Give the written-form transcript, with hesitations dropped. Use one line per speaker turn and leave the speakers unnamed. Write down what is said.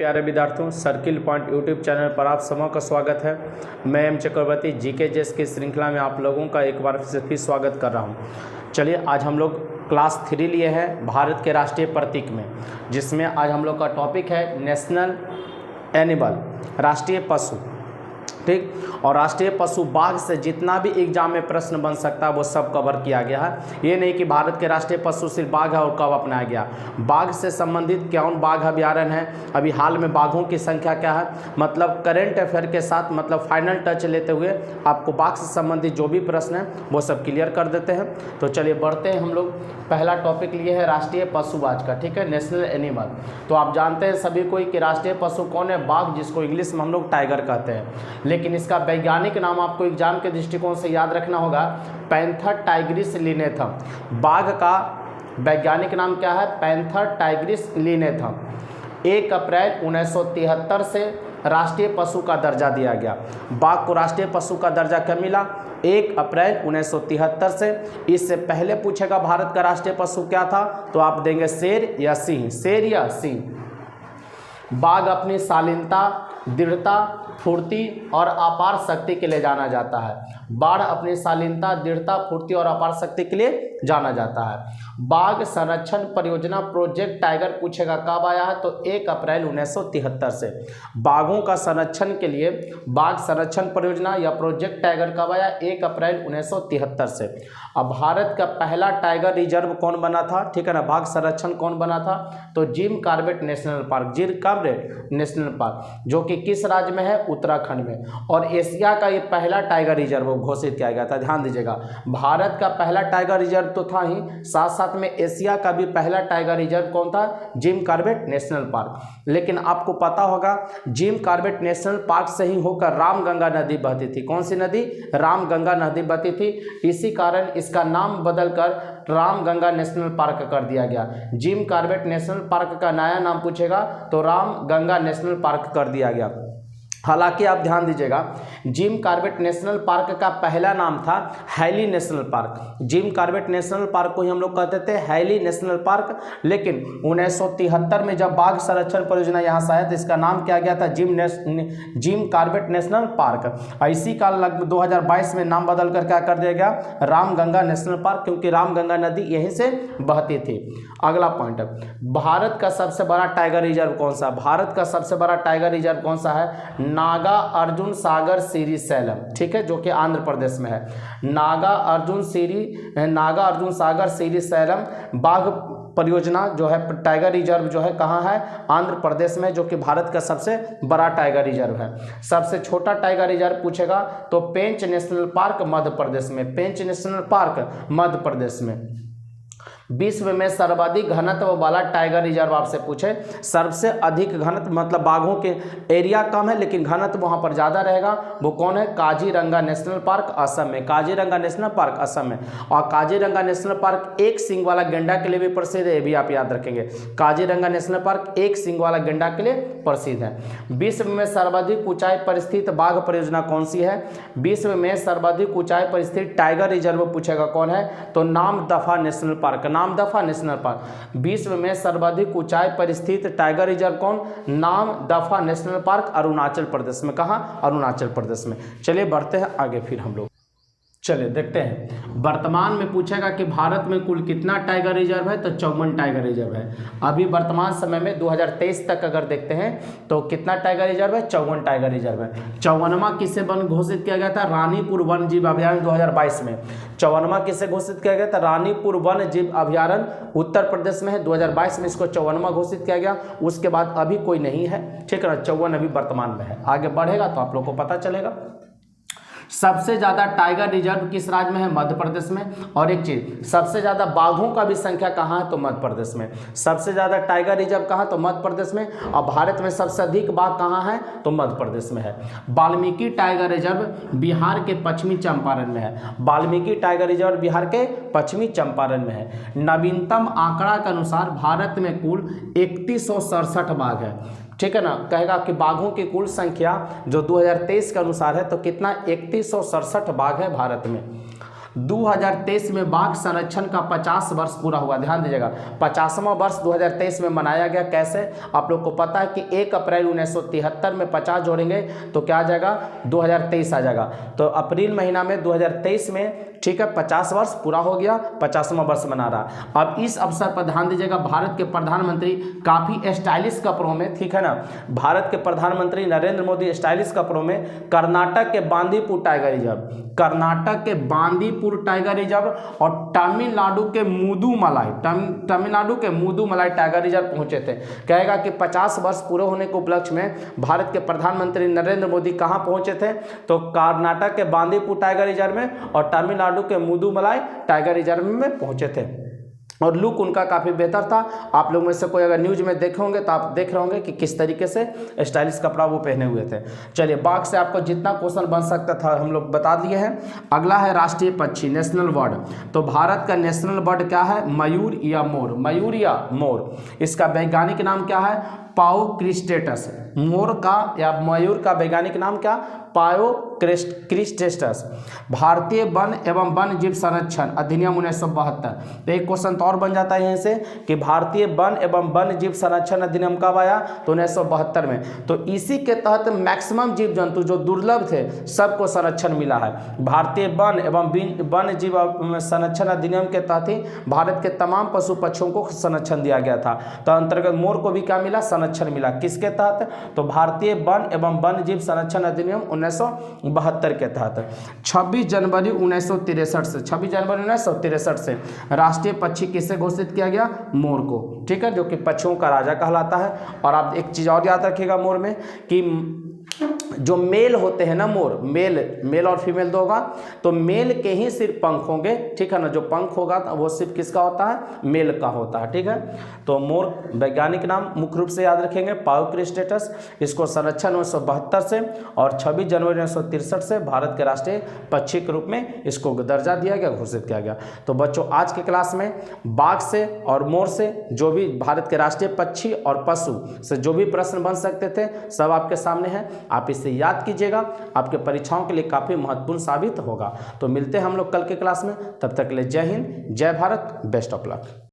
प्यारे विद्यार्थियों, circle point YouTube channel पर आप सबों का स्वागत है। मैं एम चक्रवर्ती जीके जेस की श्रृंखला में आप लोगों का एक बार फिर स्वागत कर रहा हूं। चलिए, आज हम लोग क्लास 3 लिए हैं भारत के राष्ट्रीय प्रतीक में, जिसमें आज हम लोग का टॉपिक है नेशनल एनिमल, राष्ट्रीय पशु। ठीक, और राष्ट्रीय पशु बाघ से जितना भी एग्जाम में प्रश्न बन सकता है वो सब कवर किया गया है। ये नहीं कि भारत के राष्ट्रीय पशु सिर्फ बाघ है और कब अपनाया गया। बाघ से संबंधित कौन बाघ अभ्यारण्य है, अभी हाल में बाघों की संख्या क्या है, मतलब करेंट अफेयर के साथ मतलब फाइनल टच लेते हुए आपको बाघ से संबंधित जो भी प्रश्न है वो सब क्लियर कर देते हैं। तो चलिए बढ़ते हैं। हम लोग पहला टॉपिक लिए है राष्ट्रीय पशु आज का, ठीक है, नेशनल एनिमल। तो आप जानते हैं सभी कोई कि राष्ट्रीय पशु कौन है, बाघ, जिसको इंग्लिश में हम लोग टाइगर कहते हैं। लेकिन इसका वैज्ञानिक नाम आपको एग्जाम के दृष्टिकोण से याद रखना होगा, पैंथर टाइग्रिस लिनेथम। बाघ का वैज्ञानिक नाम क्या है, पैंथर टाइग्रिस लिनेथम। 1 अप्रैल 1973 से राष्ट्रीय पशु का दर्जा दिया गया। बाघ को राष्ट्रीय पशु का दर्जा कब मिला, 1 अप्रैल 1973 से। इससे पहले पूछेगा भारत का राष्ट्रीय पशु क्या था, तो आप देंगे शेर या सिंह, शेर या सिंह। बाघ अपनी शालीनता, दृढ़ता, फुर्ती और अपार शक्ति के लिए जाना जाता है। बाघ अपनी शालीनता, दृढ़ता, फुर्ती और अपार शक्ति के लिए जाना जाता है। बाघ संरक्षण परियोजना प्रोजेक्ट टाइगर पूछेगा कब आया है, तो 1 अप्रैल 1973 से। बाघों का संरक्षण के लिए बाघ संरक्षण परियोजना या प्रोजेक्ट टाइगर कब आया, 1 अप्रैल 1973 से। अब भारत का पहला टाइगर रिजर्व कौन बना था, ठीक है ना, बाघ संरक्षण कौन बना था, तो gym Corbett national park, Jim Corbett national park, जो कि किस राज्य में है, उत्तराखंड में। और एशिया का ये पहला टाइगर रिजर्व घोषित किया गया था। ध्यान दीजिएगा, भारत का पहला टाइगर रिजर्व तो था ही, साथ साथ में एशिया का भी पहला टाइगर रिजर्व कौन था, जिम कॉर्बेट नेशनल पार्क। लेकिन आपको पता होगा जिम कॉर्बेट नेशनल पार्क से ही होकर रामगंगा नदी बहती थी। कौन सी नदी, रामगंगा नदी बहती थी। इसी कारण इसका नाम बदलकर रामगंगा नेशनल पार्क कर दिया गया। जिम कॉर्बेट नेशनल पार्क का नया नाम पूछेगा तो रामगंगा नेशनल पार्क कर दिया गया। हालांकि आप ध्यान दीजिएगा, जिम कॉर्बेट नेशनल पार्क का पहला नाम था Hailey national park. Jim Corbett national park को ही हम लोग कहते थे हैली नेशनल पार्क। लेकिन 1973 में जब बाघ संरक्षण परियोजना यहाँ से आया तो इसका नाम क्या गया था, जिम कॉर्बेट नेशनल पार्क। इसी का लगभग 2022 में नाम बदल कर क्या कर दिया गया, रामगंगा नेशनल पार्क, क्योंकि रामगंगा नदी यहीं से बहती थी। अगला पॉइंट, भारत का सबसे बड़ा टाइगर रिजर्व कौन सा, भारत का सबसे बड़ा टाइगर रिजर्व कौन सा है, नागा अर्जुन सागर सीरी सैलम, ठीक है, जो कि आंध्र प्रदेश में है। नागा अर्जुन सागर सीरी सैलम बाघ परियोजना जो है, टाइगर रिजर्व जो है कहाँ है, आंध्र प्रदेश में, जो कि भारत का सबसे बड़ा टाइगर रिजर्व है। सबसे छोटा टाइगर रिजर्व पूछेगा तो पेंच नेशनल पार्क मध्य प्रदेश में, पेंच नेशनल पार्क मध्य प्रदेश में। विश्व में सर्वाधिक घनत्व वाला टाइगर रिजर्व आपसे पूछे, सबसे अधिक घनत्व मतलब बाघों के एरिया कम है लेकिन घनत्व वहां पर ज्यादा रहेगा, वो कौन है, काजीरंगा नेशनल पार्क असम में, काजीरंगा नेशनल पार्क असम में। और काजीरंगा नेशनल पार्क एक सींग वाला गेंडा के लिए भी प्रसिद्ध है, ये भी आप याद रखेंगे। काजीरंगा नेशनल पार्क एक सींग वाला गेंडा के लिए प्रसिद्ध है। विश्व में सर्वाधिक ऊंचाई पर स्थित बाघ परियोजना कौन सी है, विश्व में सर्वाधिक ऊंचाई पर स्थित टाइगर रिजर्व पूछेगा कौन है, तो Namdapha national park, Namdapha national park. विश्व में सर्वाधिक ऊंचाई पर स्थित टाइगर रिजर्व कौन, नामदफा नेशनल पार्क, अरुणाचल प्रदेश में। कहाँ, अरुणाचल प्रदेश में। चलिए बढ़ते हैं आगे फिर हम लोग, चलिए देखते हैं। वर्तमान में पूछेगा कि भारत में कुल कितना टाइगर रिजर्व है, तो 54 टाइगर रिजर्व है। अभी वर्तमान समय में 2023 तक अगर देखते हैं तो कितना टाइगर रिजर्व है, 54 टाइगर रिजर्व है। 54वां किसे वन घोषित किया गया था, रानीपुर वन जीव अभ्यारण्य 2022 में। 54वां किसे घोषित किया गया था, रानीपुर वन जीव अभ्यारण्य उत्तर प्रदेश में है, 2022 में इसको 54वां घोषित किया गया। उसके बाद अभी कोई नहीं है, ठीक है ना, 54 अभी वर्तमान में है। आगे बढ़ेगा तो आप लोग को पता चलेगा। सबसे ज्यादा टाइगर रिजर्व किस राज्य में है, मध्य प्रदेश में। और एक चीज, सबसे ज्यादा बाघों का भी संख्या कहाँ है, तो मध्य प्रदेश में। सबसे ज्यादा टाइगर रिजर्व कहाँ, तो मध्य प्रदेश में। और भारत में सबसे अधिक बाघ कहाँ है, तो मध्य प्रदेश में है। वाल्मीकि टाइगर रिजर्व बिहार के पश्चिमी चंपारण में है, वाल्मीकि टाइगर रिजर्व बिहार के पश्चिमी चंपारण में है। नवीनतम आंकड़ा के अनुसार भारत में कुल 3167 बाघ है, ठीक है ना। कहेगा कि बाघों की कुल संख्या जो 2023 के अनुसार है तो कितना, 3167 बाघ है भारत में। 2023 में बाघ संरक्षण का 50 वर्ष पूरा हुआ। ध्यान दीजिएगा, 50वां वर्ष 2023 में मनाया गया। कैसे? आप लोग को पता है कि 1 अप्रैल 1973 में 50 जोड़ेंगे तो क्या आ जाएगा? 2023 आ जाएगा। तो अप्रैल महीना में 2023 में, ठीक है, 50 वर्ष पूरा हो गया, 50वां वर्ष मना रहा। अब इस अवसर पर ध्यान दीजिएगा, भारत के प्रधानमंत्री काफ़ी स्टाइलिश कपड़ों में, ठीक है ना, भारत के प्रधानमंत्री नरेंद्र मोदी स्टाइलिश कपड़ों में कर्नाटक के बांदीपुर टाइगर रिजर्व, कर्नाटक के बांदीपुर टाइगर रिजर्व और तमिलनाडु के मुदुमलाई टाइगर रिजर्व पहुंचे थे। कहेगा कि 50 वर्ष पूरे होने के उपलक्ष्य में भारत के प्रधानमंत्री नरेंद्र मोदी कहां पहुंचे थे? तो कर्नाटक के बांदीपुर टाइगर रिजर्व में और तमिलनाडु के मुदुमलाई टाइगर रिजर्व में पहुंचे थे। और लुक उनका काफ़ी बेहतर था। आप लोग में से कोई अगर न्यूज में देखे होंगे तो आप देख रहे होंगे कि किस तरीके से स्टाइलिश कपड़ा वो पहने हुए थे। चलिए, बाघ से आपको जितना क्वेश्चन बन सकता था हम लोग बता दिए हैं। अगला है राष्ट्रीय पक्षी, नेशनल बर्ड। तो भारत का नेशनल बर्ड क्या है? मयूर या मोर, मयूर या मोर। इसका वैज्ञानिक नाम क्या है? पाओक्रिस्टेटस। मोर का या मयूर का वैज्ञानिक नाम क्या? पाओक्रिस्टेटस। भारतीय वन एवं वन्य जीव संरक्षण अधिनियम 1972। तो एक क्वेश्चन तो और बन जाता है यहीं से कि भारतीय वन एवं वन्य जीव संरक्षण अधिनियम कब आया? तो 1972 में। तो इसी के तहत मैक्सिमम जीव जंतु जो दुर्लभ थे सबको संरक्षण मिला है। भारतीय वन एवं वन्य जीव संरक्षण अधिनियम के तहत ही भारत के तमाम पशु पक्षियों को संरक्षण दिया गया था। तो अंतर्गत मोर को भी क्या मिला? संरक्षण मिला। किसके तहत? तो भारतीय वन एवं वन्य जीव संरक्षण अधिनियम 1972 के तहत। 26 जनवरी 1963 से राष्ट्रीय पक्षी किसे घोषित किया गया? मोर को, ठीक है, जो कि पक्षियों का राजा कहलाता है। और आप एक चीज और याद रखिएगा मोर में कि जो मेल होते हैं ना, मोर मेल और फीमेल दो होगा, तो मेल के ही सिर्फ पंख होंगे, ठीक है ना। जो पंख होगा वो सिर्फ किसका होता है? मेल का होता है, ठीक है। तो मोर वैज्ञानिक नाम मुख्य रूप से याद रखेंगे पाओक्रिस्टेटस। इसको संरक्षण 1972 से और 26 जनवरी 1963 से भारत के राष्ट्रीय पक्षी के रूप में इसको दर्जा दिया गया, घोषित किया गया। तो बच्चों, आज के क्लास में बाघ से और मोर से जो भी भारत के राष्ट्रीय पक्षी और पशु से जो भी प्रश्न बन सकते थे सब आपके सामने है। आप इसे याद कीजिएगा, आपके परीक्षाओं के लिए काफ़ी महत्वपूर्ण साबित होगा। तो मिलते हैं हम लोग कल के क्लास में, तब तक के लिए जय हिंद, जय भारत, बेस्ट ऑफ लक।